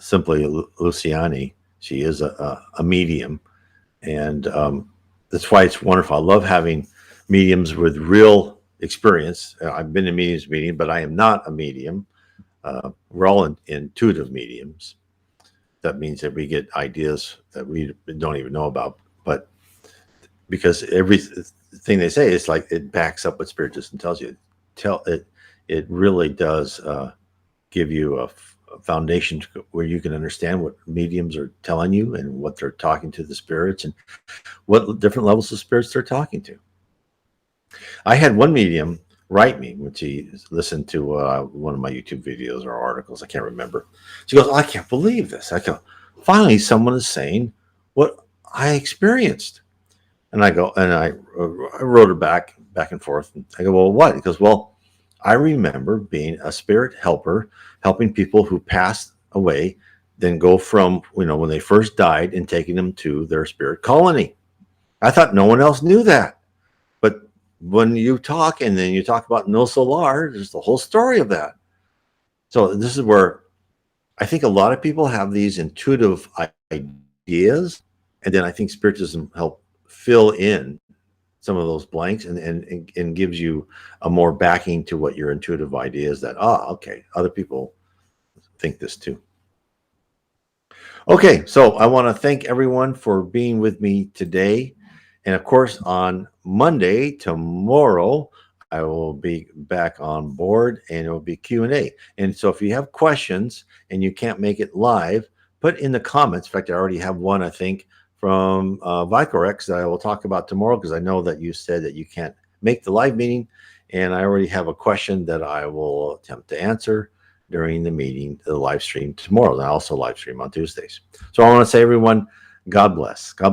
Simply Luciani, she is a medium. And that's why it's wonderful. I love having mediums with real experience. I've been in mediums meeting, but I am not a medium. We're all intuitive mediums. That means that we get ideas that we don't even know about. But because everything they say, it's like it backs up what Spiritism tells you. It really does give you a foundation where you can understand what mediums are telling you and what they're talking to the spirits and what different levels of spirits they're talking to. I had one medium write me when she listened to one of my YouTube videos or articles. I can't remember. She goes, I can't believe this. I go, finally, someone is saying what I experienced. And I go, and I wrote her back and forth. And I go, well, what? He goes, well, I remember being a spirit helper, helping people who passed away, then go from, when they first died and taking them to their spirit colony. I thought no one else knew that. But when you talk and then you talk about No Solar, there's the whole story of that. So this is where I think a lot of people have these intuitive ideas. And then I think Spiritism helped fill in some of those blanks, and gives you a more backing to what your intuitive idea is, that, okay, other people think this too. Okay, so I want to thank everyone for being with me today. And of course, on Monday, tomorrow, I will be back on board, and it will be Q&A. And so if you have questions and you can't make it live, put in the comments. In fact, I already have one, I think, from Vicorex that I will talk about tomorrow, because I know that you said that you can't make the live meeting. And I already have a question that I will attempt to answer during the meeting, the live stream tomorrow. And I also live stream on Tuesdays. So I want to say, everyone, God bless. God